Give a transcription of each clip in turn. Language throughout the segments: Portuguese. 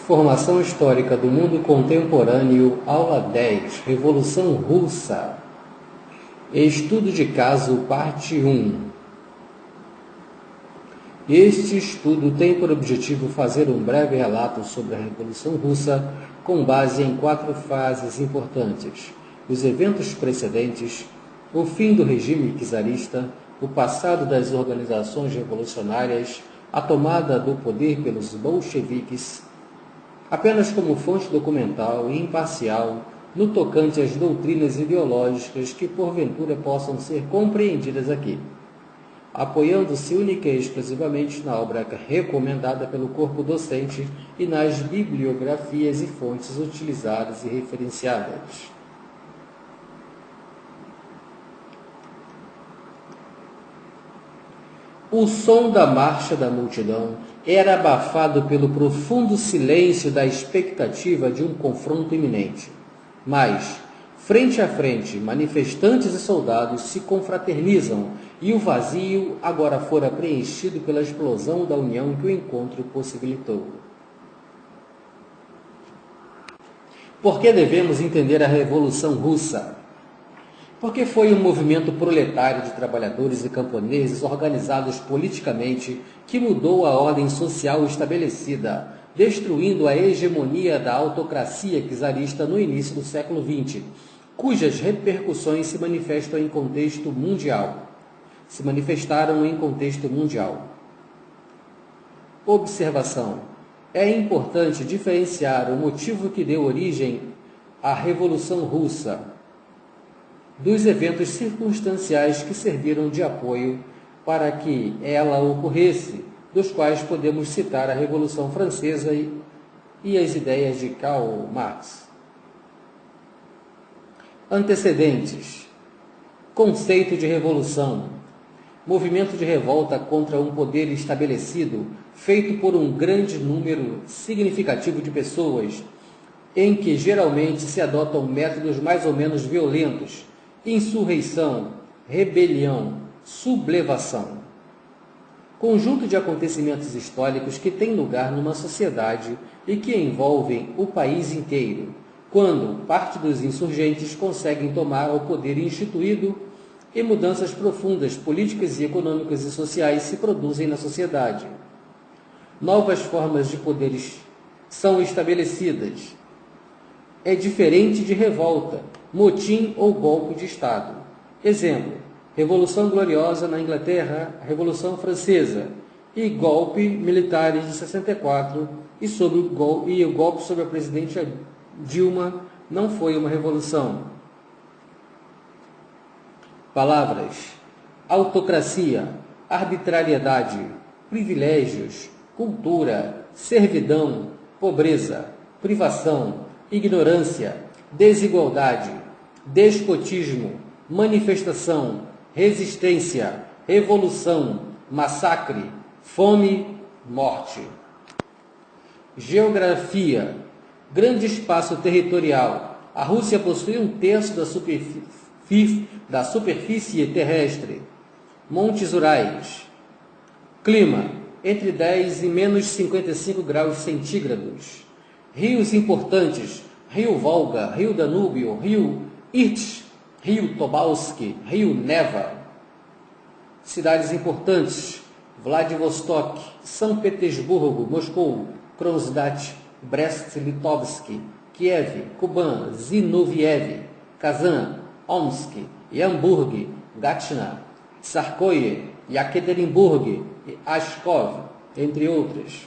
Formação Histórica do Mundo Contemporâneo, Aula 10, Revolução Russa. Estudo de caso, parte 1. Este estudo tem por objetivo fazer um breve relato sobre a Revolução Russa com base em 4 fases importantes: os eventos precedentes, o fim do regime czarista, o passado das organizações revolucionárias, a tomada do poder pelos bolcheviques, apenas como fonte documental e imparcial no tocante às doutrinas ideológicas que porventura possam ser compreendidas aqui, apoiando-se única e exclusivamente na obra recomendada pelo corpo docente e nas bibliografias e fontes utilizadas e referenciadas. O som da marcha da multidão era abafado pelo profundo silêncio da expectativa de um confronto iminente. Mas, frente a frente, manifestantes e soldados se confraternizam e o vazio agora fora preenchido pela explosão da união que o encontro possibilitou. Por que devemos entender a Revolução Russa? Porque foi um movimento proletário de trabalhadores e camponeses organizados politicamente que mudou a ordem social estabelecida, destruindo a hegemonia da autocracia czarista no início do século XX, cujas repercussões se manifestaram em contexto mundial. Observação. É importante diferenciar o motivo que deu origem à Revolução Russa dos eventos circunstanciais que serviram de apoio para que ela ocorresse, dos quais podemos citar a Revolução Francesa e as ideias de Karl Marx. Antecedentes. Conceito de revolução. Movimento de revolta contra um poder estabelecido, feito por um grande número significativo de pessoas, em que geralmente se adotam métodos mais ou menos violentos: insurreição, rebelião, sublevação. Conjunto de acontecimentos históricos que tem lugar numa sociedade e que envolvem o país inteiro, quando parte dos insurgentes conseguem tomar o poder instituído e mudanças profundas políticas e econômicas e sociais se produzem na sociedade. Novas formas de poderes são estabelecidas. É diferente de revolta, motim ou golpe de Estado. Exemplo: Revolução Gloriosa na Inglaterra, Revolução Francesa e golpe militares de 64 e o golpe sobre a presidente Dilma não foi uma revolução. Palavras: autocracia, arbitrariedade, privilégios, cultura, servidão, pobreza, privação, ignorância, desigualdade, despotismo, manifestação, resistência, revolução, massacre, fome, morte. Geografia. Grande espaço territorial. A Rússia possui 1/3 da superfície terrestre. Montes Urais. Clima. Entre 10 e menos 55 graus centígrados. Rios importantes: Rio Volga, Rio Danúbio, Rio Irtych, Rio Tobalski, Rio Neva. Cidades importantes: Vladivostok, São Petersburgo, Moscou, Kronstadt, Brest-Litovsk, Kiev, Kuban, Zinoviev, Kazan, Omsk, Hamburg, Gatchina, Tsarskoye, Yekaterinburg e Ashkov, entre outras.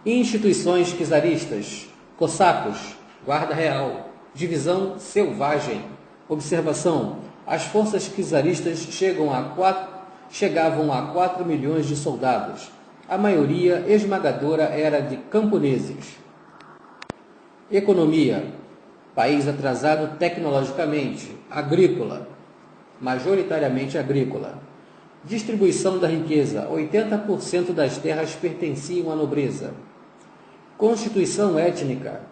Instituições czaristas: cossacos, guarda real, divisão selvagem. Observação: as forças czaristas chegavam a 4 milhões de soldados. A maioria esmagadora era de camponeses. Economia: país atrasado tecnologicamente, agrícola, majoritariamente agrícola. Distribuição da riqueza: 80% das terras pertenciam à nobreza. Constituição étnica: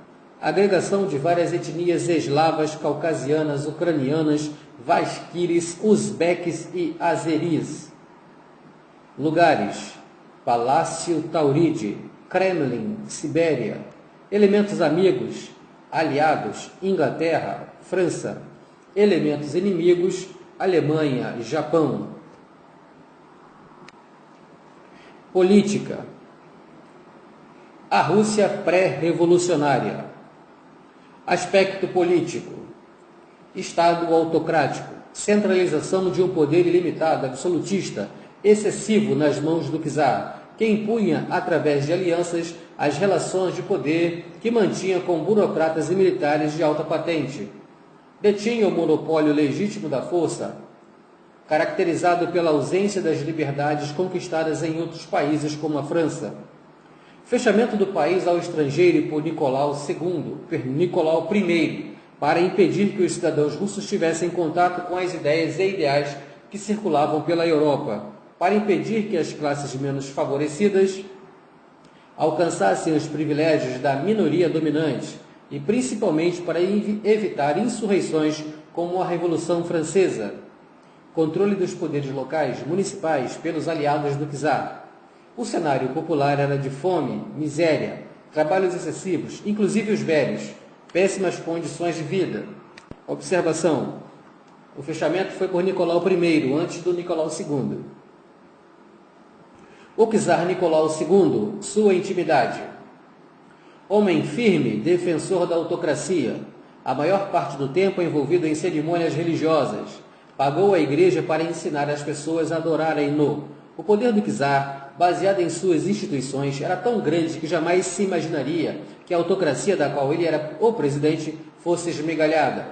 agregação de várias etnias eslavas, caucasianas, ucranianas, vasquires, uzbeques e azeris. Lugares: Palácio Tauride, Kremlin, Sibéria. Elementos amigos, aliados, Inglaterra, França. Elementos inimigos, Alemanha, Japão. Política. A Rússia pré-revolucionária. Aspecto político. Estado autocrático. Centralização de um poder ilimitado, absolutista, excessivo nas mãos do czar, que impunha, através de alianças, as relações de poder que mantinha com burocratas e militares de alta patente. Detinha o monopólio legítimo da força, caracterizado pela ausência das liberdades conquistadas em outros países como a França. Fechamento do país ao estrangeiro por Nicolau I, para impedir que os cidadãos russos tivessem contato com as ideias e ideais que circulavam pela Europa, para impedir que as classes menos favorecidas alcançassem os privilégios da minoria dominante e principalmente para evitar insurreições como a Revolução Francesa. Controle dos poderes locais, municipais, pelos aliados do czar. O cenário popular era de fome, miséria, trabalhos excessivos, inclusive os velhos, péssimas condições de vida. Observação: o fechamento foi por Nicolau I, antes do Nicolau II. O czar Nicolau II, sua intimidade. Homem firme, defensor da autocracia, a maior parte do tempo envolvido em cerimônias religiosas, pagou a igreja para ensinar as pessoas a adorarem-no. O poder do czar, baseado em suas instituições, era tão grande que jamais se imaginaria que a autocracia da qual ele era o presidente fosse esmigalhada.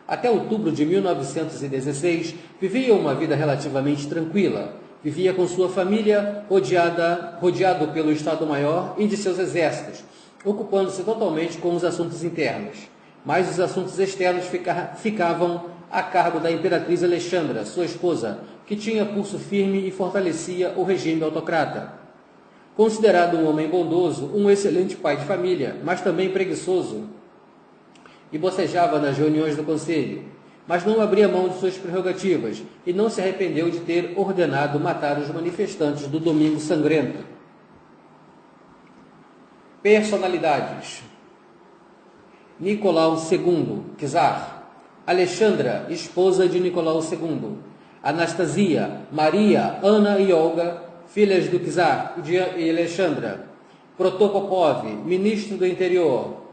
Até outubro de 1916, vivia uma vida relativamente tranquila. Vivia com sua família, rodeado pelo Estado-Maior e de seus exércitos, ocupando-se totalmente com os assuntos internos. Mas os assuntos externos ficavam a cargo da imperatriz Alexandra, sua esposa, que tinha pulso firme e fortalecia o regime autocrata. Considerado um homem bondoso, um excelente pai de família, mas também preguiçoso, e bocejava nas reuniões do conselho, mas não abria mão de suas prerrogativas e não se arrependeu de ter ordenado matar os manifestantes do Domingo Sangrento. Personalidades. Nicolau II, czar. Alexandra, esposa de Nicolau II. Anastasia, Maria, Ana e Olga, filhas do czar e Alexandra. Protopopov, ministro do interior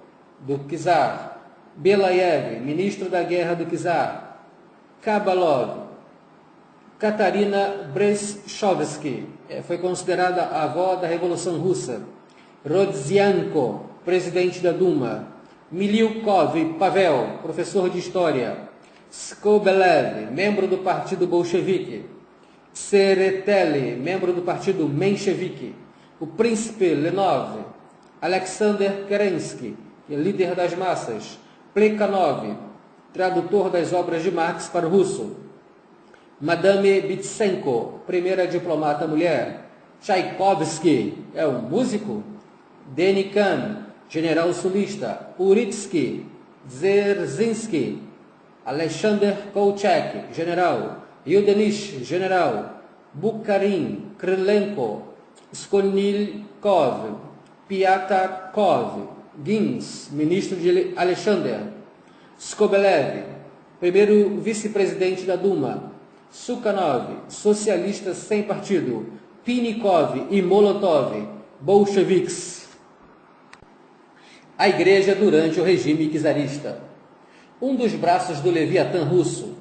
do czar. Belayev, ministro da guerra do czar. Kabalov. Katarina Brezhkovsky, foi considerada a avó da Revolução Russa. Rodzianko, presidente da Duma. Miliukov Pavel, professor de História. Skobelev, membro do Partido Bolchevique. Tsereteli, membro do Partido Menchevique. O príncipe Lenov. Alexander Kerensky, líder das massas. Plekhanov, tradutor das obras de Marx para o russo. Madame Bitsenko, primeira diplomata mulher. Tchaikovsky, é um músico. Denikin, general sulista. Uritsky, Dzerzhinsky. Alexander Kolchak, general. Yudenich, general. Bukharin, Krylenko. Skolnikov, Piatakov. Gins, ministro de Alexander. Skobelev, primeiro vice-presidente da Duma. Sukhanov, socialista sem partido. Pinikov e Molotov, bolcheviques. A igreja durante o regime czarista. Um dos braços do Leviatã russo.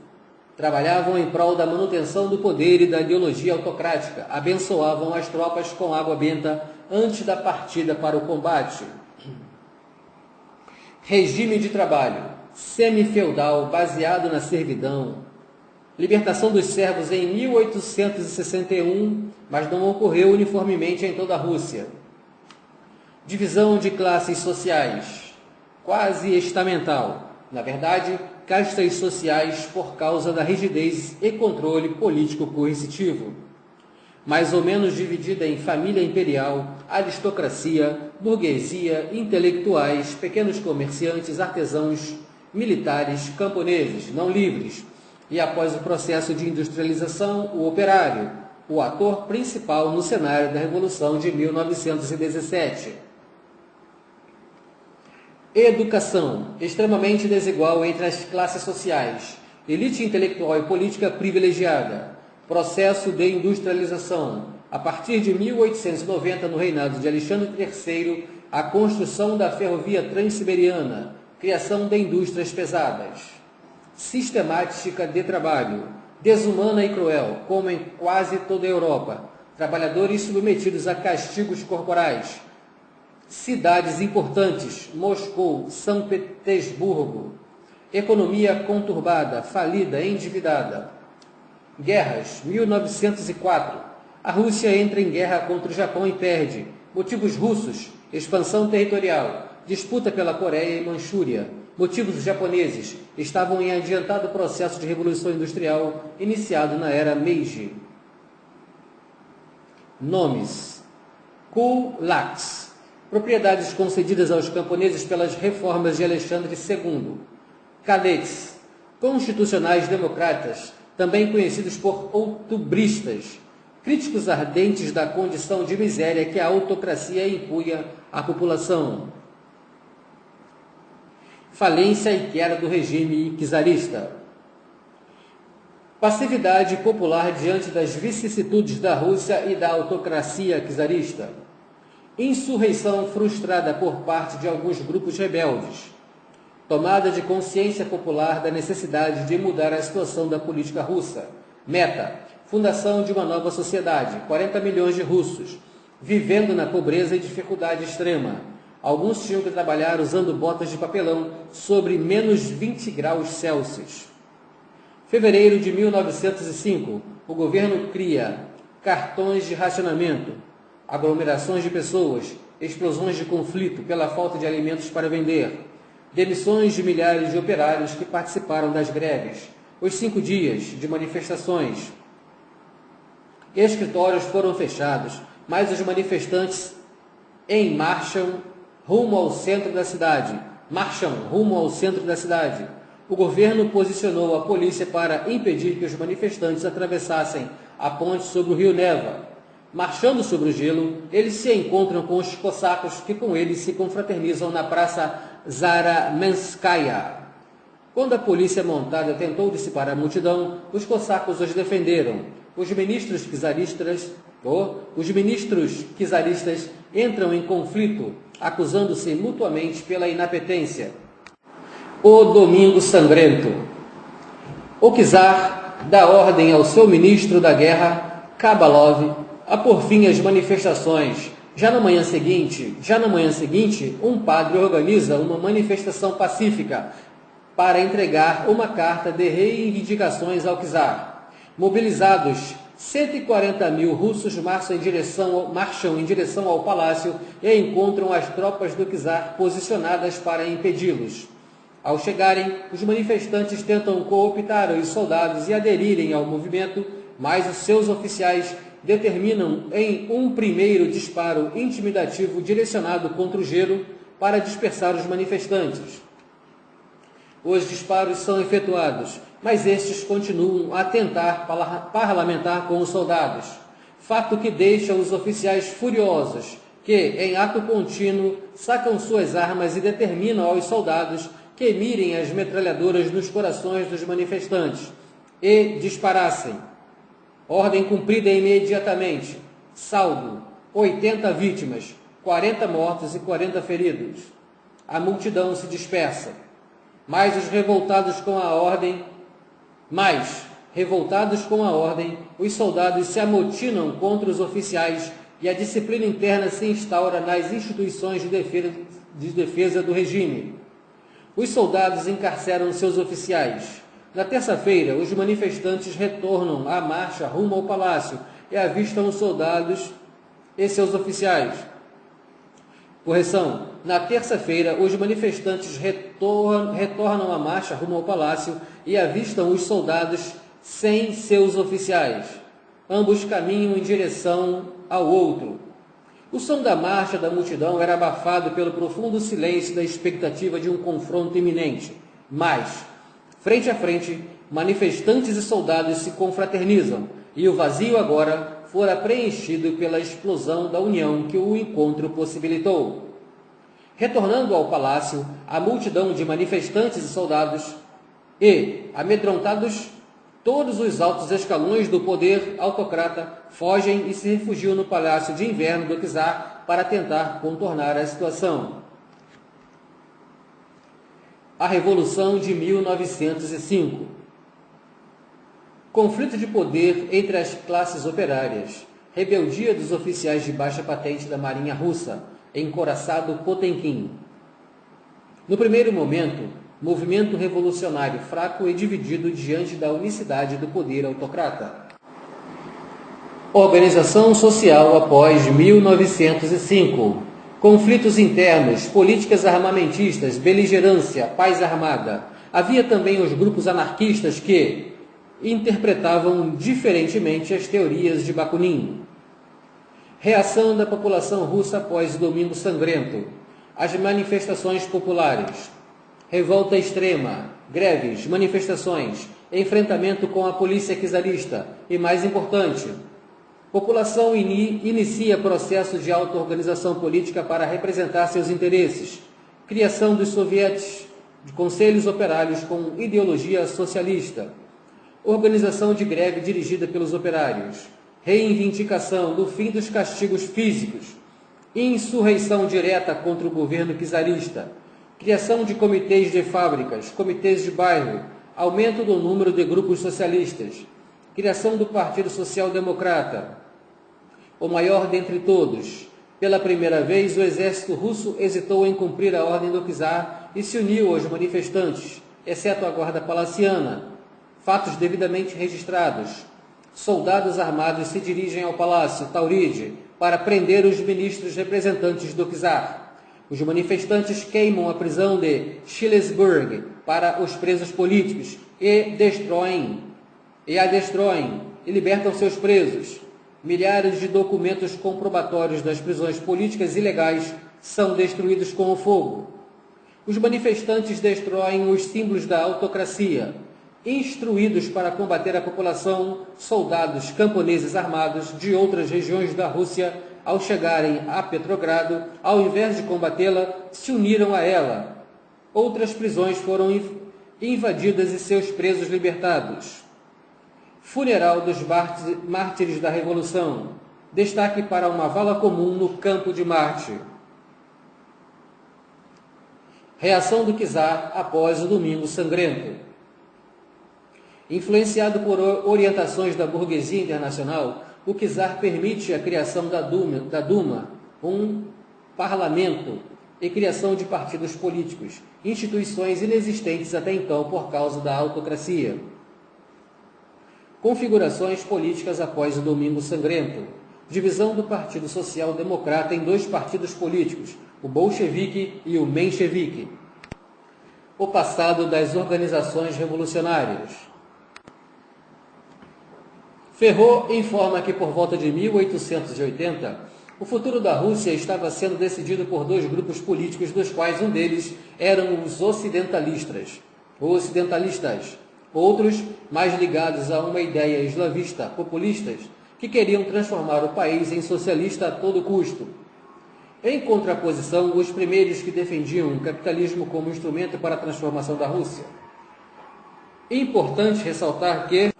Trabalhavam em prol da manutenção do poder e da ideologia autocrática. Abençoavam as tropas com água benta antes da partida para o combate. Regime de trabalho, semi-feudal, baseado na servidão. Libertação dos servos em 1861, mas não ocorreu uniformemente em toda a Rússia. Divisão de classes sociais, quase estamental. Na verdade, castas sociais por causa da rigidez e controle político coercitivo. Mais ou menos dividida em família imperial, aristocracia, burguesia, intelectuais, pequenos comerciantes, artesãos, militares, camponeses, não livres, e após o processo de industrialização, o operário, o ator principal no cenário da Revolução de 1917. Educação, extremamente desigual entre as classes sociais, elite intelectual e política privilegiada, processo de industrialização. A partir de 1890, no reinado de Alexandre III, a construção da ferrovia transiberiana, criação de indústrias pesadas. Sistemática de trabalho, desumana e cruel, como em quase toda a Europa. Trabalhadores submetidos a castigos corporais. Cidades importantes, Moscou, São Petersburgo. Economia conturbada, falida, endividada. Guerras, 1904. A Rússia entra em guerra contra o Japão e perde. Motivos russos, expansão territorial, disputa pela Coreia e Manchúria. Motivos japoneses, estavam em adiantado processo de revolução industrial iniciado na era Meiji. Nomes: kulaks, propriedades concedidas aos camponeses pelas reformas de Alexandre II. Cadets, constitucionais democratas, também conhecidos por outubristas, críticos ardentes da condição de miséria que a autocracia impunha à população. Falência e queda do regime czarista. Passividade popular diante das vicissitudes da Rússia e da autocracia czarista. Insurreição frustrada por parte de alguns grupos rebeldes. Tomada de consciência popular da necessidade de mudar a situação da política russa. Meta: fundação de uma nova sociedade, 40 milhões de russos, vivendo na pobreza e dificuldade extrema. Alguns tinham que trabalhar usando botas de papelão sobre menos 20 graus Celsius. Fevereiro de 1905, o governo cria cartões de racionamento, aglomerações de pessoas, explosões de conflito pela falta de alimentos para vender, demissões de milhares de operários que participaram das greves, os 5 dias de manifestações. Escritórios foram fechados, mas os manifestantes marcham rumo ao centro da cidade. O governo posicionou a polícia para impedir que os manifestantes atravessassem a ponte sobre o rio Neva. Marchando sobre o gelo, eles se encontram com os cossacos que com eles se confraternizam na praça Zaramenskaya. Quando a polícia montada tentou dissipar a multidão, os cossacos os defenderam. Os ministros czaristas entram em conflito, acusando-se mutuamente pela inapetência. O Domingo Sangrento. O czar dá ordem ao seu ministro da guerra, Kabalov, a pôr fim às manifestações. Já na manhã seguinte, um padre organiza uma manifestação pacífica para entregar uma carta de reivindicações ao czar. Mobilizados, 140 mil russos marcham em direção ao palácio e encontram as tropas do czar posicionadas para impedi-los. Ao chegarem, os manifestantes tentam cooptar os soldados e aderirem ao movimento, mas os seus oficiais determinam em um primeiro disparo intimidativo direcionado contra o gelo para dispersar os manifestantes. Os disparos são efetuados, mas estes continuam a tentar parlamentar com os soldados, fato que deixa os oficiais furiosos, que, em ato contínuo, sacam suas armas e determinam aos soldados que mirem as metralhadoras nos corações dos manifestantes e disparassem. Ordem cumprida imediatamente. Saldo: 80 vítimas, 40 mortos e 40 feridos. A multidão se dispersa. Mas revoltados com a ordem, os soldados se amotinam contra os oficiais e a disciplina interna se instaura nas instituições de defesa do regime. Os soldados encarceram seus oficiais. Na terça-feira, os manifestantes retornam à marcha rumo ao palácio e avistam os soldados e seus oficiais. Correção: na terça-feira, os manifestantes retornam à marcha rumo ao palácio e avistam os soldados sem seus oficiais. Ambos caminham em direção ao outro. O som da marcha da multidão era abafado pelo profundo silêncio da expectativa de um confronto iminente. Mas, frente a frente, manifestantes e soldados se confraternizam, e o vazio agora fora preenchido pela explosão da união que o encontro possibilitou. Retornando ao palácio, a multidão de manifestantes e soldados e, amedrontados, todos os altos escalões do poder autocrata fogem e se refugiam no palácio de inverno do czar para tentar contornar a situação. A Revolução de 1905. Conflito de poder entre as classes operárias. Rebeldia dos oficiais de baixa patente da Marinha Russa, em Coraçado Potemkin. No primeiro momento, movimento revolucionário fraco e dividido diante da unicidade do poder autocrata. Organização social após 1905. Conflitos internos, políticas armamentistas, beligerância, paz armada. Havia também os grupos anarquistas que interpretavam diferentemente as teorias de Bakunin. Reação da população russa após o Domingo Sangrento. As manifestações populares. Revolta extrema, greves, manifestações, enfrentamento com a polícia czarista e, mais importante, população inicia processo de auto-organização política para representar seus interesses, criação dos sovietes, de conselhos operários com ideologia socialista, organização de greve dirigida pelos operários, reivindicação do fim dos castigos físicos, insurreição direta contra o governo czarista, criação de comitês de fábricas, comitês de bairro, aumento do número de grupos socialistas, criação do Partido Social Democrata. O maior dentre todos. Pela primeira vez, o exército russo hesitou em cumprir a ordem do czar e se uniu aos manifestantes, exceto a guarda palaciana. Fatos devidamente registrados. Soldados armados se dirigem ao palácio Tauride para prender os ministros representantes do czar. Os manifestantes queimam a prisão de Schilesburg para os presos políticos e a destroem e libertam seus presos. Milhares de documentos comprobatórios das prisões políticas ilegais são destruídos com o fogo. Os manifestantes destroem os símbolos da autocracia. Instruídos para combater a população, soldados camponeses armados de outras regiões da Rússia, ao chegarem a Petrogrado, ao invés de combatê-la, se uniram a ela. Outras prisões foram invadidas e seus presos libertados. Funeral dos mártires da Revolução. Destaque para uma vala comum no campo de Marte. Reação do czar após o Domingo Sangrento. Influenciado por orientações da burguesia internacional, o czar permite a criação da Duma, um parlamento, e criação de partidos políticos, instituições inexistentes até então por causa da autocracia. Configurações políticas após o Domingo Sangrento. Divisão do Partido Social Democrata em dois partidos políticos, o bolchevique e o menchevique. O passado das organizações revolucionárias. Ferrot informa que por volta de 1880, o futuro da Rússia estava sendo decidido por dois grupos políticos, dos quais um deles eram os ocidentalistas. Outros, mais ligados a uma ideia eslavista, populistas, que queriam transformar o país em socialista a todo custo. Em contraposição, os primeiros que defendiam o capitalismo como instrumento para a transformação da Rússia. Importante ressaltar que,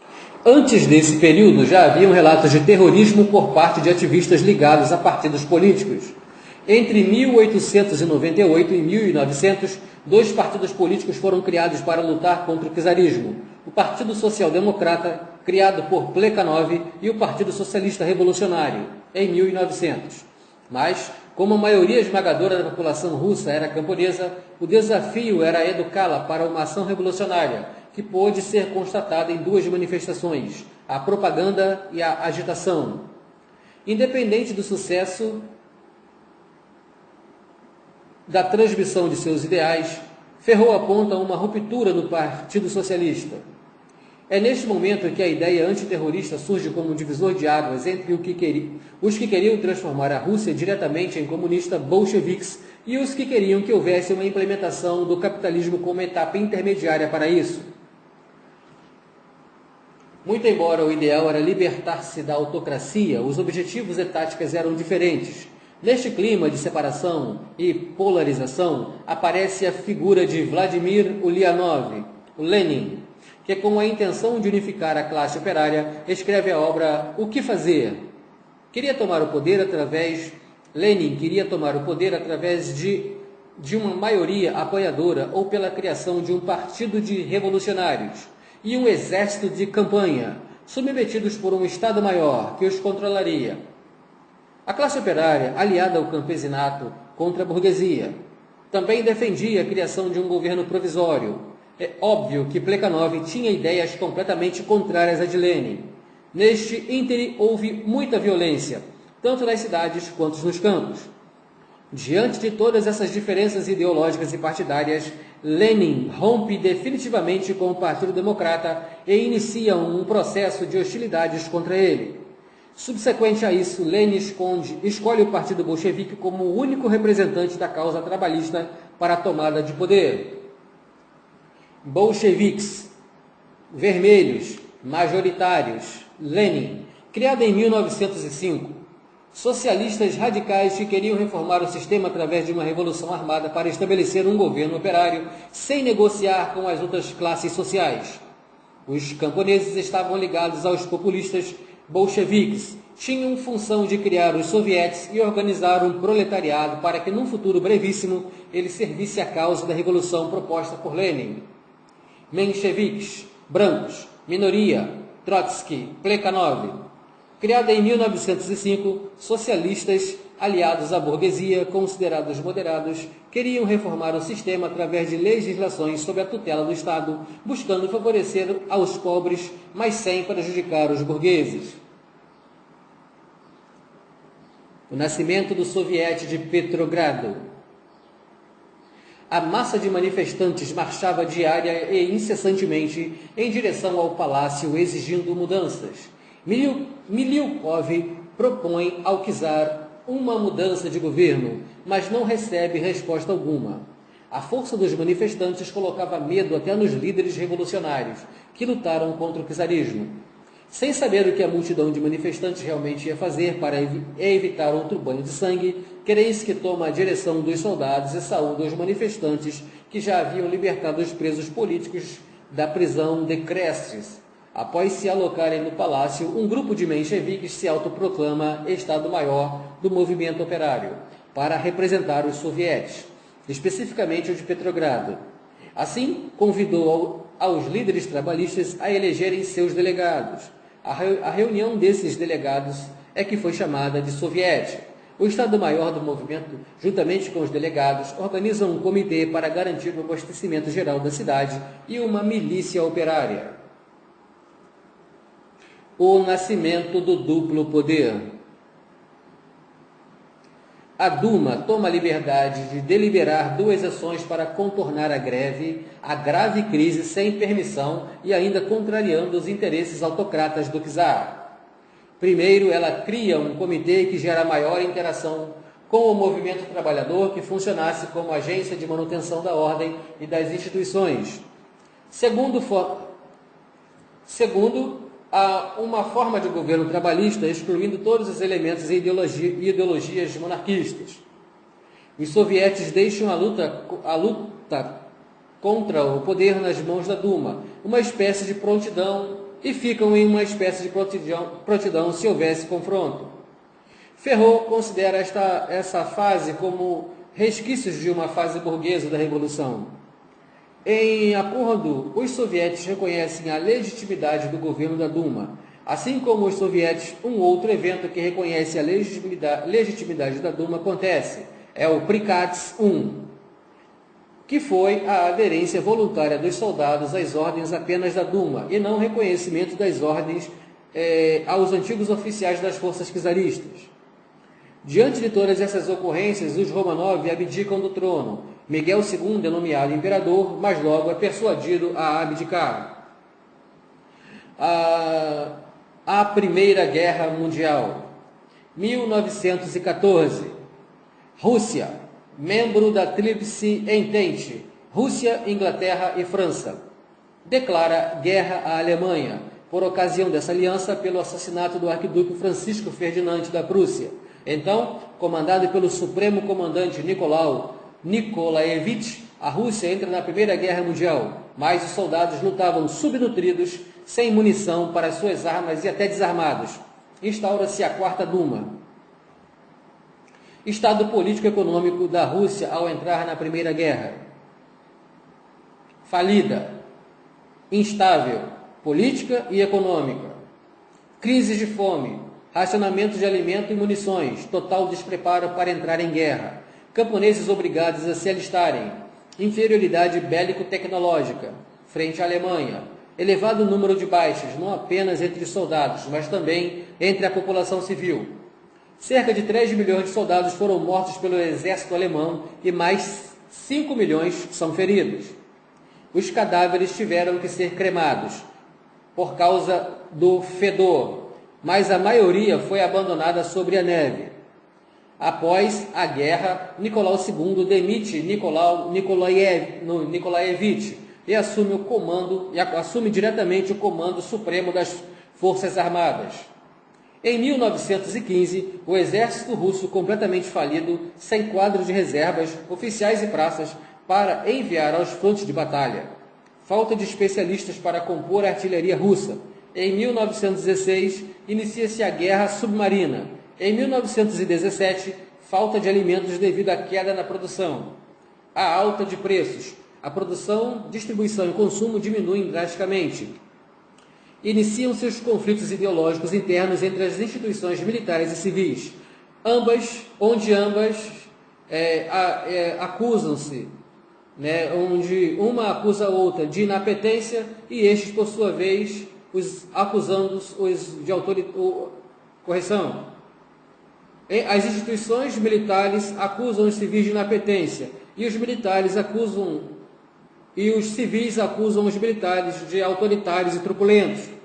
antes desse período, já haviam relatos de terrorismo por parte de ativistas ligados a partidos políticos. Entre 1898 e 1900, dois partidos políticos foram criados para lutar contra o czarismo: o Partido Social Democrata, criado por Plekhanov, e o Partido Socialista Revolucionário, em 1900. Mas, como a maioria esmagadora da população russa era camponesa, o desafio era educá-la para uma ação revolucionária, que pôde ser constatada em duas manifestações: a propaganda e a agitação. Independente do sucesso da transmissão de seus ideais, Ferrot aponta uma ruptura no Partido Socialista. É neste momento que a ideia antiterrorista surge como um divisor de águas entre os que queriam transformar a Rússia diretamente em comunista bolcheviques e os que queriam que houvesse uma implementação do capitalismo como etapa intermediária para isso. Muito embora o ideal era libertar-se da autocracia, os objetivos e táticas eram diferentes. Neste clima de separação e polarização, aparece a figura de Vladimir Ulyanov, o Lenin, que com a intenção de unificar a classe operária, escreve a obra O que Fazer? Lenin queria tomar o poder através de uma maioria apoiadora ou pela criação de um partido de revolucionários e um exército de campanha, submetidos por um Estado-Maior que os controlaria. A classe operária, aliada ao campesinato contra a burguesia, também defendia a criação de um governo provisório. É óbvio que Plekhanov tinha ideias completamente contrárias à de Lenin. Neste ínterim houve muita violência, tanto nas cidades quanto nos campos. Diante de todas essas diferenças ideológicas e partidárias, Lenin rompe definitivamente com o Partido Democrata e inicia um processo de hostilidades contra ele. Subsequente a isso, Lenin escolhe o Partido Bolchevique como o único representante da causa trabalhista para a tomada de poder. Bolcheviques, vermelhos, majoritários, Lenin, criado em 1905. Socialistas radicais que queriam reformar o sistema através de uma revolução armada para estabelecer um governo operário sem negociar com as outras classes sociais. Os camponeses estavam ligados aos populistas bolcheviques, tinham função de criar os sovietes e organizar um proletariado para que, num futuro brevíssimo, ele servisse à causa da revolução proposta por Lenin. Mencheviques, brancos, minoria, Trotsky, Plekhanov. Criada em 1905, socialistas, aliados à burguesia, considerados moderados, queriam reformar o sistema através de legislações sob a tutela do Estado, buscando favorecer aos pobres, mas sem prejudicar os burgueses. O nascimento do Soviete de Petrogrado. A massa de manifestantes marchava diária e incessantemente em direção ao palácio exigindo mudanças. Miliukov propõe ao czar uma mudança de governo, mas não recebe resposta alguma. A força dos manifestantes colocava medo até nos líderes revolucionários, que lutaram contra o czarismo. Sem saber o que a multidão de manifestantes realmente ia fazer para evitar outro banho de sangue, Kerensky toma a direção dos soldados e saúda os manifestantes que já haviam libertado os presos políticos da prisão de Krestes. Após se alocarem no palácio, um grupo de mencheviques se autoproclama Estado-Maior do movimento operário, para representar os sovietes, especificamente o de Petrogrado. Assim, convidou aos líderes trabalhistas a elegerem seus delegados. A reunião desses delegados é que foi chamada de Soviete. O Estado-Maior do movimento, juntamente com os delegados, organiza um comitê para garantir o abastecimento geral da cidade e uma milícia operária. O nascimento do duplo poder. A Duma toma a liberdade de deliberar duas ações para contornar a grave crise sem permissão e ainda contrariando os interesses autocratas do czar. Primeiro, ela cria um comitê que gera maior interação com o movimento trabalhador que funcionasse como agência de manutenção da ordem e das instituições. Segundo, uma forma de governo trabalhista excluindo todos os elementos e ideologias monarquistas. Os sovietes deixam a luta contra o poder nas mãos da Duma, uma espécie de prontidão, e ficam em uma espécie de prontidão se houvesse confronto. Ferrot considera essa fase como resquícios de uma fase burguesa da Revolução. Em acordo, os sovietes reconhecem a legitimidade do governo da Duma, assim como os sovietes, um outro evento que reconhece a legitimidade da Duma acontece, é o Prikaz I, que foi a aderência voluntária dos soldados às ordens apenas da Duma, e não reconhecimento das ordens aos antigos oficiais das forças czaristas. Diante de todas essas ocorrências, os Romanov abdicam do trono. Miguel II é nomeado imperador, mas logo é persuadido a abdicar. A Primeira Guerra Mundial. 1914. Rússia, membro da Tríplice Entente, Rússia, Inglaterra e França, declara guerra à Alemanha. por ocasião dessa aliança, pelo assassinato do arquiduque Francisco Ferdinand da Prússia. Então, comandado pelo supremo comandante Nicolau Nikolaevich, a Rússia entra na Primeira Guerra Mundial, mas os soldados lutavam subnutridos, sem munição para suas armas e até desarmados. Instaura-se a Quarta Duma. Estado político-econômico da Rússia ao entrar na Primeira Guerra. Falida, instável, política e econômica. Crises de fome, racionamento de alimento e munições, total despreparo para entrar em guerra. Camponeses obrigados a se alistarem. Inferioridade bélico-tecnológica frente à Alemanha. Elevado número de baixas, não apenas entre os soldados, mas também entre a população civil. Cerca de 3 milhões de soldados foram mortos pelo exército alemão e mais 5 milhões são feridos. Os cadáveres tiveram que ser cremados por causa do fedor, mas a maioria foi abandonada sobre a neve. Após a guerra, Nicolau II demite Nikolaevich e assume diretamente o comando supremo das Forças Armadas. Em 1915, o exército russo, completamente falido, sem quadro de reservas, oficiais e praças, para enviar aos frontes de batalha. Falta de especialistas para compor a artilharia russa. Em 1916, inicia-se a Guerra Submarina. Em 1917, falta de alimentos devido à queda na produção. A alta de preços. A produção, distribuição e consumo diminuem drasticamente. Iniciam-se os conflitos ideológicos internos entre as instituições militares e civis, onde ambas acusam-se, onde uma acusa a outra de inapetência e estes, por sua vez, acusando-os de correção. As instituições militares acusam os civis de inapetência e os militares os civis acusam os militares de autoritários e truculentos.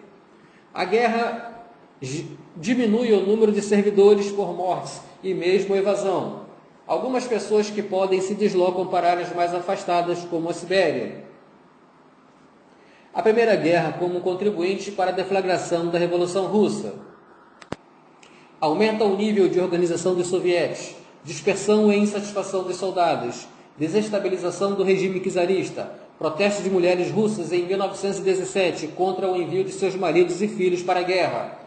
A guerra diminui o número de servidores por mortes e mesmo evasão. Algumas pessoas que podem se deslocam para áreas mais afastadas, como a Sibéria. A Primeira Guerra como contribuinte para a deflagração da Revolução Russa. Aumenta o nível de organização dos sovietes, dispersão e insatisfação dos soldados, desestabilização do regime czarista, protesto de mulheres russas em 1917 contra o envio de seus maridos e filhos para a guerra.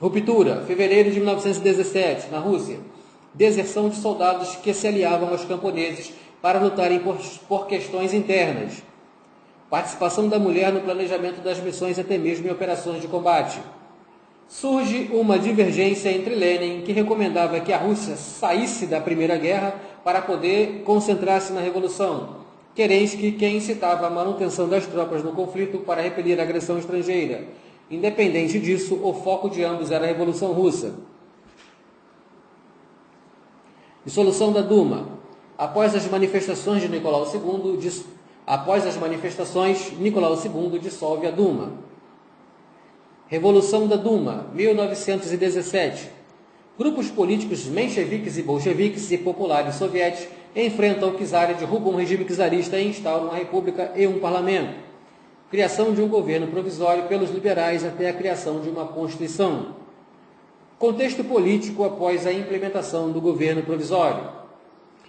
Ruptura, fevereiro de 1917, na Rússia. Deserção de soldados que se aliavam aos camponeses para lutarem por questões internas. Participação da mulher no planejamento das missões, até mesmo em operações de combate. Surge uma divergência entre Lenin, que recomendava que a Rússia saísse da Primeira Guerra para poder concentrar-se na Revolução, Kerensky, que incitava a manutenção das tropas no conflito para repelir a agressão estrangeira. Independente disso, o foco de ambos era a Revolução Russa. Dissolução da Duma. Após as manifestações, Nicolau II dissolve a Duma. Revolução da Duma, 1917. Grupos políticos mencheviques e bolcheviques e populares soviéticos enfrentam o czar e derrubam o regime czarista e instauram uma república e um parlamento. Criação de um governo provisório pelos liberais até a criação de uma constituição. Contexto político após a implementação do governo provisório.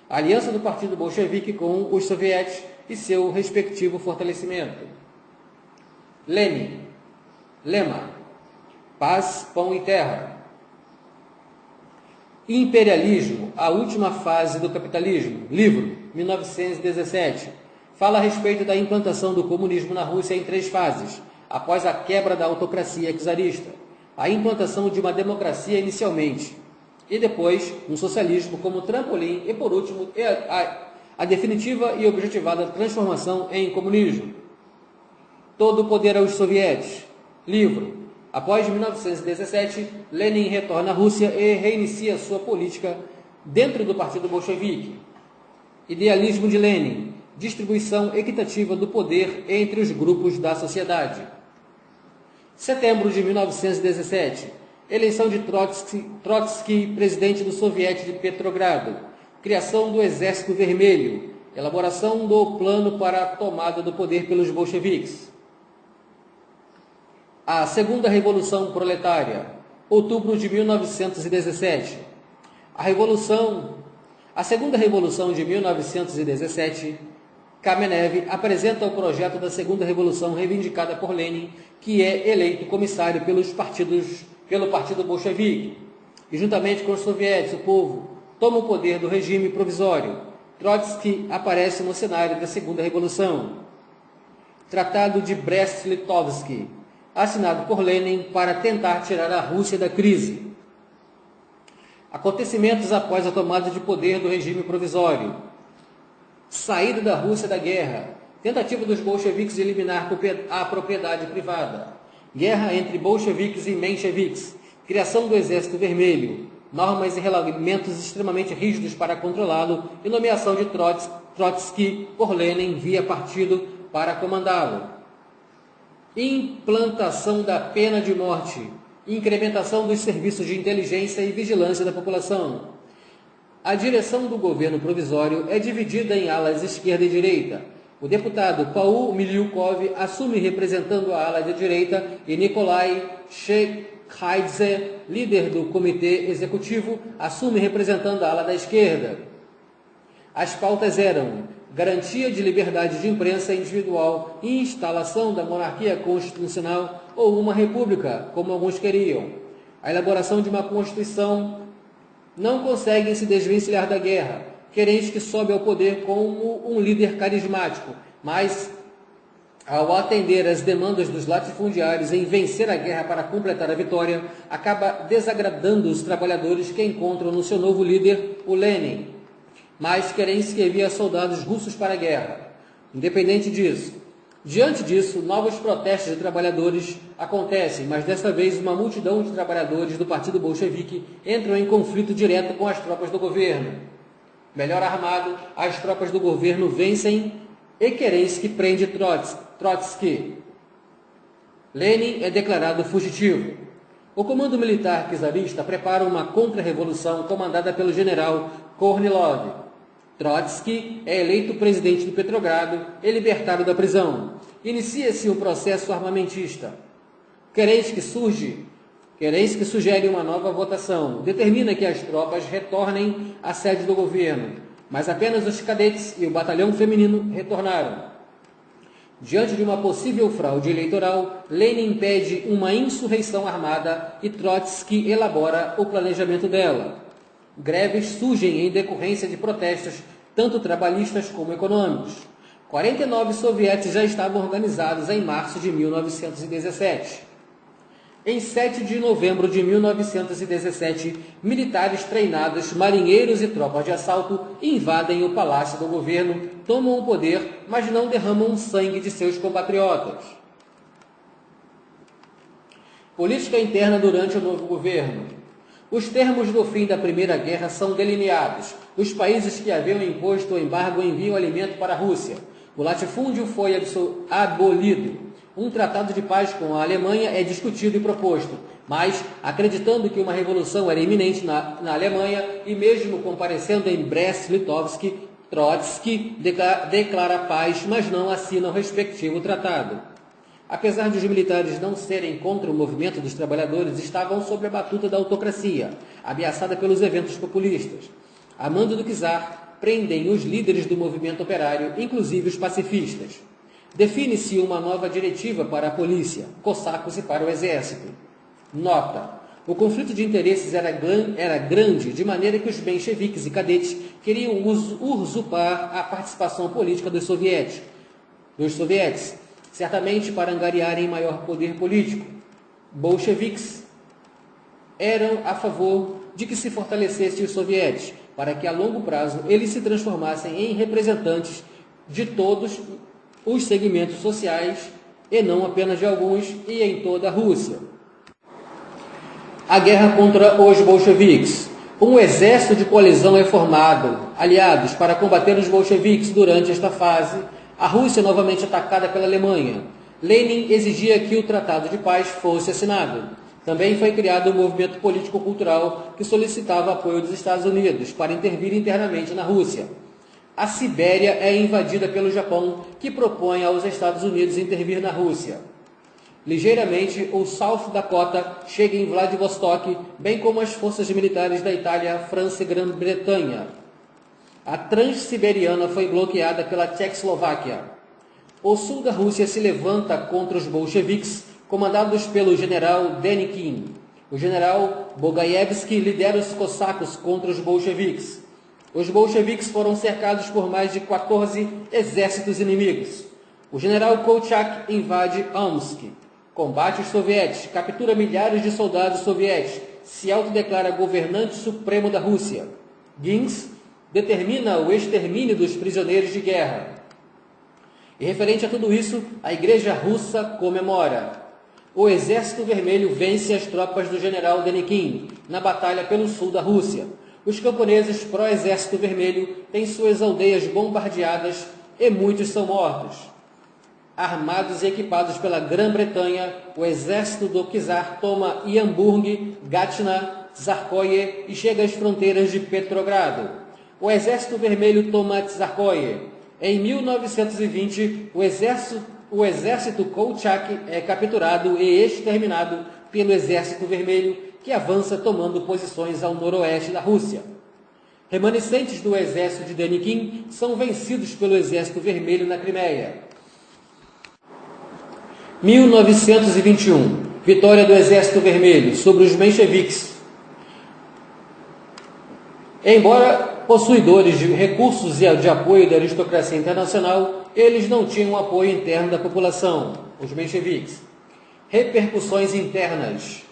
A aliança do Partido Bolchevique com os soviéticos e seu respectivo fortalecimento. Lenin. Lema: paz, pão e terra. Imperialismo, a última fase do capitalismo. Livro, 1917. Fala a respeito da implantação do comunismo na Rússia em 3 fases, após a quebra da autocracia czarista, a implantação de uma democracia inicialmente, e depois um socialismo como trampolim, e por último a definitiva e objetivada transformação em comunismo. Todo o poder aos sovietes. Livro. Após 1917, Lenin retorna à Rússia e reinicia sua política dentro do Partido Bolchevique. Idealismo de Lenin. Distribuição equitativa do poder entre os grupos da sociedade. Setembro de 1917. Eleição de Trotsky, presidente do Soviete de Petrogrado. Criação do Exército Vermelho. Elaboração do plano para a tomada do poder pelos bolcheviques. A Segunda Revolução Proletária, outubro de 1917. A Segunda Revolução de 1917, Kamenev apresenta o projeto da Segunda Revolução reivindicada por Lenin, que é eleito comissário pelo Partido Bolchevique, e juntamente com os soviéticos, o povo toma o poder do regime provisório. Trotsky aparece no cenário da Segunda Revolução. Tratado de Brest-Litovsk, assinado por Lenin para tentar tirar a Rússia da crise. Acontecimentos após a tomada de poder do regime provisório. Saída da Rússia da guerra. Tentativa dos bolcheviques de eliminar a propriedade privada. Guerra entre bolcheviques e mencheviques. Criação do Exército Vermelho. Normas e regulamentos extremamente rígidos para controlá-lo e nomeação de Trotsky por Lenin via partido para comandá-lo. Implantação da pena de morte. Incrementação dos serviços de inteligência e vigilância da população. A direção do governo provisório é dividida em alas esquerda e direita. O deputado Paul Milyukov assume representando a ala de direita e Nikolai Shekhaidze, líder do comitê executivo, assume representando a ala da esquerda. As pautas eram garantia de liberdade de imprensa individual, instalação da monarquia constitucional ou uma república, como alguns queriam. A elaboração de uma constituição. Não conseguem se desvencilhar da guerra, querendo que sobe ao poder como um líder carismático, mas ao atender às demandas dos latifundiários em vencer a guerra para completar a vitória, acaba desagradando os trabalhadores que encontram no seu novo líder, o Lenin. Mas Kerensky envia soldados russos para a guerra. Diante disso, novos protestos de trabalhadores acontecem, mas desta vez uma multidão de trabalhadores do Partido Bolchevique entram em conflito direto com as tropas do governo. Melhor armado, as tropas do governo vencem e Kerensky prende Trotsky. Lenin é declarado fugitivo. O comando militar czarista prepara uma contra-revolução comandada pelo general Kornilov. Trotsky é eleito presidente de Petrogrado e libertado da prisão. Inicia-se um processo armamentista. Kerensky sugere uma nova votação. Determina que as tropas retornem à sede do governo, mas apenas os cadetes e o batalhão feminino retornaram. Diante de uma possível fraude eleitoral, Lenin pede uma insurreição armada e Trotsky elabora o planejamento dela. Greves surgem em decorrência de protestos, tanto trabalhistas como econômicos. 49 soviéticos já estavam organizados em março de 1917. Em 7 de novembro de 1917, militares treinados, marinheiros e tropas de assalto invadem o palácio do governo, tomam o poder, mas não derramam sangue de seus compatriotas. Política interna durante o novo governo. Os termos do fim da Primeira Guerra são delineados. Os países que haviam imposto o embargo enviam alimento para a Rússia. O latifúndio foi abolido. Um tratado de paz com a Alemanha é discutido e proposto, mas, acreditando que uma revolução era iminente na Alemanha e mesmo comparecendo em Brest-Litovsk, Trotsky declara paz, mas não assina o respectivo tratado. Apesar de os militares não serem contra o movimento dos trabalhadores, estavam sob a batuta da autocracia, ameaçada pelos eventos populistas. A mando do czar, prendem os líderes do movimento operário, inclusive os pacifistas. Define-se uma nova diretiva para a polícia, cossacos e para o exército. Nota: o conflito de interesses era grande, de maneira que os mencheviques e cadetes queriam usurpar a participação política dos soviéticos, certamente para angariarem maior poder político. Bolcheviques eram a favor de que se fortalecesse os soviéticos, para que a longo prazo eles se transformassem em representantes de todos os segmentos sociais e não apenas de alguns e em toda a Rússia. A guerra contra os bolcheviques. Um exército de coalizão é formado, aliados, para combater os bolcheviques. Durante esta fase, a Rússia é novamente atacada pela Alemanha. Lenin exigia que o Tratado de Paz fosse assinado. Também foi criado um movimento político-cultural que solicitava apoio dos Estados Unidos para intervir internamente na Rússia. A Sibéria é invadida pelo Japão, que propõe aos Estados Unidos intervir na Rússia. Ligeiramente, o South Dakota chega em Vladivostok, bem como as forças militares da Itália, França e Grã-Bretanha. A Transiberiana foi bloqueada pela Tchecoslováquia. O sul da Rússia se levanta contra os bolcheviques, comandados pelo general Denikin. O general Bogaevsky lidera os cossacos contra os bolcheviques. Os bolcheviques foram cercados por mais de 14 exércitos inimigos. O general Kolchak invade Omsk, combate os soviéticos, captura milhares de soldados soviéticos, se autodeclara governante supremo da Rússia. Gins determina o extermínio dos prisioneiros de guerra. E referente a tudo isso, a Igreja Russa comemora. O Exército Vermelho vence as tropas do general Denikin na batalha pelo sul da Rússia. Os camponeses pró-Exército Vermelho têm suas aldeias bombardeadas e muitos são mortos. Armados e equipados pela Grã-Bretanha, o exército do czar toma Iamburg, Gatna, Tsarskoye e chega às fronteiras de Petrogrado. O Exército Vermelho toma Tsarskoye. Em 1920, o exército Kolchak é capturado e exterminado pelo Exército Vermelho, que avança tomando posições ao noroeste da Rússia. Remanescentes do exército de Denikin são vencidos pelo Exército Vermelho na Crimeia. 1921. Vitória do Exército Vermelho sobre os mencheviques. Embora possuidores de recursos e de apoio da aristocracia internacional, eles não tinham apoio interno da população, os mencheviques. Repercussões internas.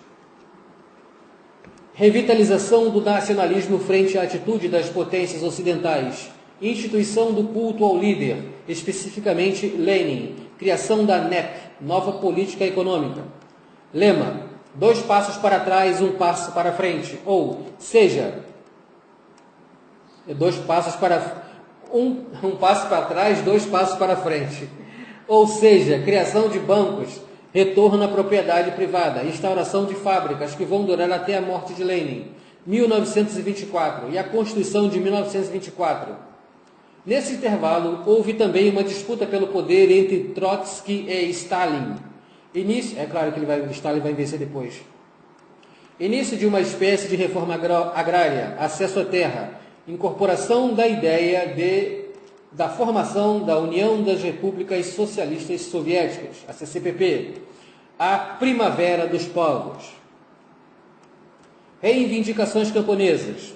Revitalização do nacionalismo frente à atitude das potências ocidentais. Instituição do culto ao líder, especificamente Lenin. Criação da NEP, Nova Política Econômica. Lema: 2 passos para trás, 1 passo para frente. Ou seja, 2 passos para um passo para trás, 2 passos para frente. Ou seja, criação de bancos, retorno à propriedade privada, instauração de fábricas que vão durar até a morte de Lenin, 1924, e a Constituição de 1924. Nesse intervalo, houve também uma disputa pelo poder entre Trotsky e Stalin. É claro que Stalin vai vencer depois. Início de uma espécie de reforma agrária, acesso à terra, incorporação da ideia da formação da União das Repúblicas Socialistas Soviéticas, a CCPP, a Primavera dos Povos. Reivindicações camponesas.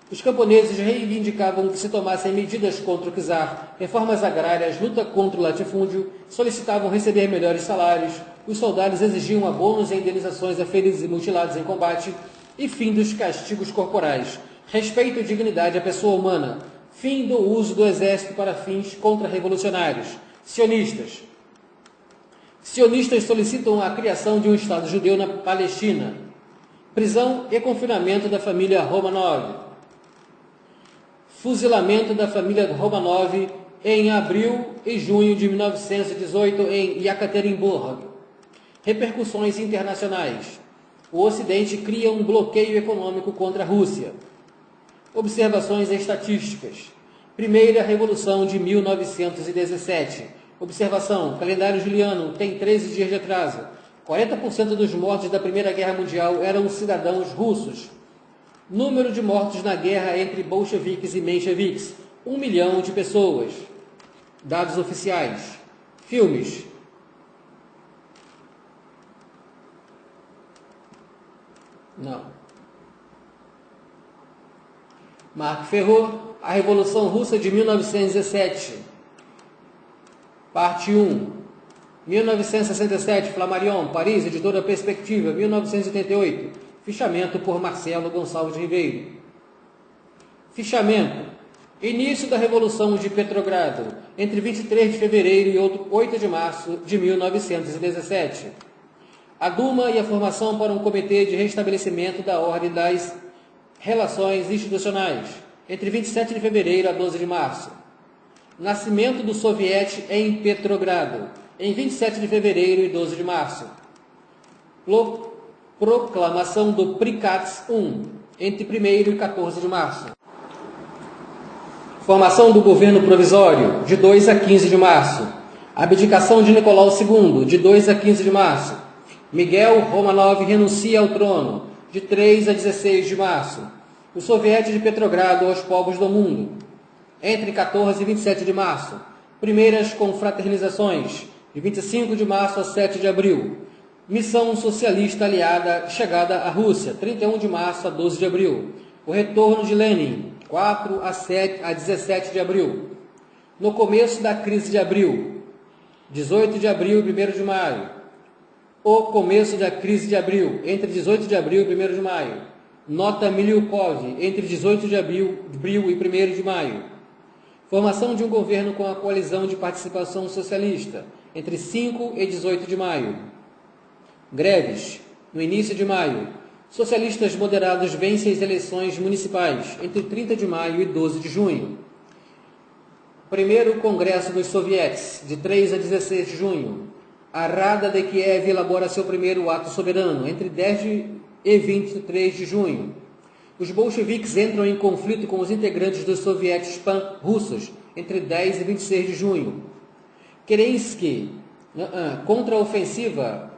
Os camponeses reivindicavam que se tomassem medidas contra o czar, reformas agrárias, luta contra o latifúndio, solicitavam receber melhores salários, os soldados exigiam abonos e indenizações a feridos e mutilados em combate e fim dos castigos corporais, respeito e dignidade à pessoa humana, fim do uso do exército para fins contra-revolucionários. Sionistas. Sionistas solicitam a criação de um Estado judeu na Palestina. Prisão e confinamento da família Romanov. Fuzilamento da família Romanov em abril e junho de 1918 em Yekaterinburg. Repercussões internacionais. O Ocidente cria um bloqueio econômico contra a Rússia. Observações estatísticas. Primeira Revolução de 1917. Observação: calendário juliano tem 13 dias de atraso. 40% dos mortos da Primeira Guerra Mundial eram cidadãos russos. Número de mortos na guerra entre bolcheviques e mencheviques: 1 milhão de pessoas. Dados oficiais. Filmes. Não. Marc Ferro, A Revolução Russa de 1917. Parte 1. 1967, Flammarion, Paris, Editora Perspectiva, 1988. Fichamento por Marcelo Gonçalves Ribeiro. Fichamento. Início da Revolução de Petrogrado, entre 23 de fevereiro e 8 de março de 1917. A Duma e a formação para um comitê de restabelecimento da ordem das relações institucionais, entre 27 de fevereiro a 12 de março. Nascimento do Soviete em Petrogrado, em 27 de fevereiro e 12 de março. Proclamação do Prikaz I, entre 1º e 14 de março. Formação do governo provisório, de 2 a 15 de março. Abdicação de Nicolau II, de 2 a 15 de março. Miguel Romanov renuncia ao trono, de 3 a 16 de março. O soviete de Petrogrado aos povos do mundo, entre 14 e 27 de março. Primeiras confraternizações, de 25 de março a 7 de abril. Missão socialista aliada chegada à Rússia, 31 de março a 12 de abril. O retorno de Lenin, 4 a 17 de abril. No começo da crise de abril, 18 de abril e 1º de maio. O começo da crise de abril, entre 18 de abril e 1º de maio. Nota Miliukov, entre 18 de abril e 1º de maio. Formação de um governo com a coalizão de participação socialista, entre 5 e 18 de maio. Greves, no início de maio. Socialistas moderados vencem as eleições municipais, entre 30 de maio e 12 de junho. Primeiro Congresso dos Sovietes, de 3 a 16 de junho. A Rada de Kiev elabora seu primeiro ato soberano, entre 10 e 23 de junho. Os bolcheviques entram em conflito com os integrantes dos sovietes pan-russos, entre 10 e 26 de junho. Kerensky, contra-ofensiva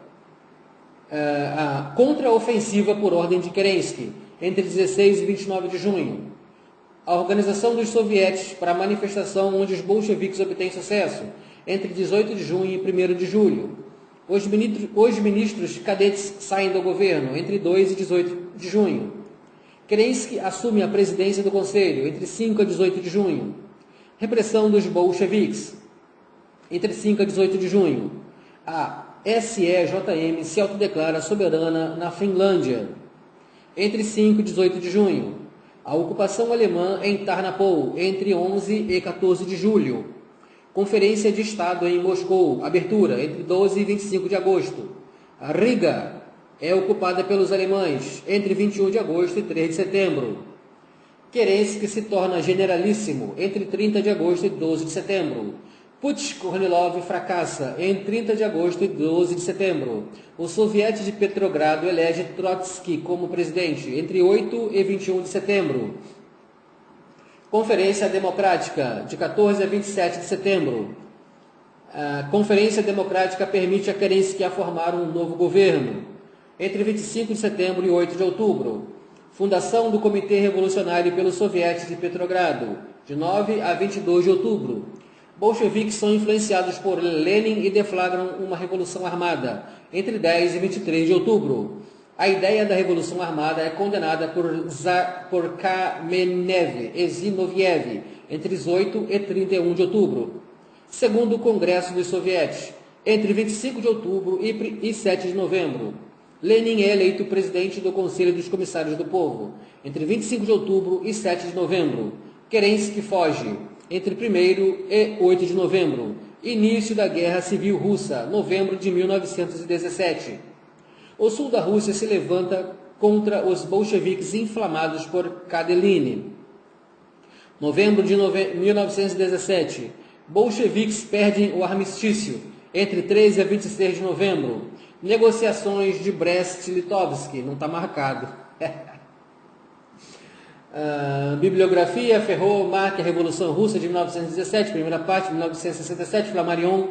por ordem de Kerensky, entre 16 e 29 de junho. A organização dos sovietes para a manifestação onde os bolcheviques obtêm sucesso, entre 18 de junho e 1º de julho. Os ministros cadetes saem do governo, entre 2 e 18 de junho. Kerensky assume a presidência do Conselho, entre 5 a 18 de junho. Repressão dos bolcheviques, entre 5 a 18 de junho. A SEJM se autodeclara soberana na Finlândia, entre 5 e 18 de junho. A ocupação alemã em Tarnopol, entre 11 e 14 de julho. Conferência de Estado em Moscou, abertura, entre 12 e 25 de agosto. A Riga é ocupada pelos alemães, entre 21 de agosto e 3 de setembro. Kerensky se torna generalíssimo, entre 30 de agosto e 12 de setembro. Putsch-Kornilov fracassa, em 30 de agosto e 12 de setembro. O soviete de Petrogrado elege Trotsky como presidente, entre 8 e 21 de setembro. Conferência Democrática, de 14 a 27 de setembro. A Conferência Democrática permite a Kerensky a formar um novo governo, entre 25 de setembro e 8 de outubro. Fundação do Comitê Revolucionário pelos Sovietes de Petrogrado, de 9 a 22 de outubro. Bolcheviques são influenciados por Lenin e deflagram uma revolução armada, entre 10 e 23 de outubro. A ideia da revolução armada é condenada por Kamenev e Zinoviev, entre 18 e 31 de outubro. Segundo Congresso dos Sovietes, entre 25 de outubro e 7 de novembro. Lenin é eleito presidente do Conselho dos Comissários do Povo, entre 25 de outubro e 7 de novembro. Kerensky foge, entre 1º e 8 de novembro. Início da Guerra Civil Russa, novembro de 1917. O sul da Rússia se levanta contra os bolcheviques inflamados por Kadelin. Novembro de 1917. Bolcheviques perdem o armistício, entre 13 a 26 de novembro. Negociações de Brest-Litovsk, não está marcado. Bibliografia, Ferro, Marque, a Revolução Russa de 1917, primeira parte, 1967, Flammarion,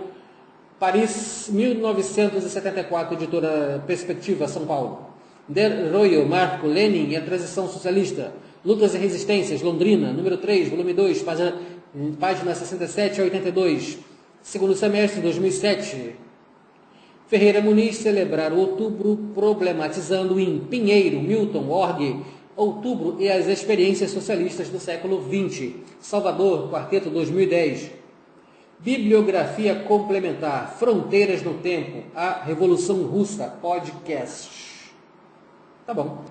Paris, 1974, editora Perspectiva, São Paulo. Der Royo, Marco, Lenin e a Transição Socialista, Lutas e Resistências, Londrina, número 3, volume 2, página 67 a 82, segundo semestre, 2007. Ferreira Muniz celebrar outubro problematizando em Pinheiro, Milton, Org, outubro e as experiências socialistas do século XX. Salvador, Quarteto 2010. Bibliografia complementar, Fronteiras no Tempo, a Revolução Russa, podcast. Tá bom.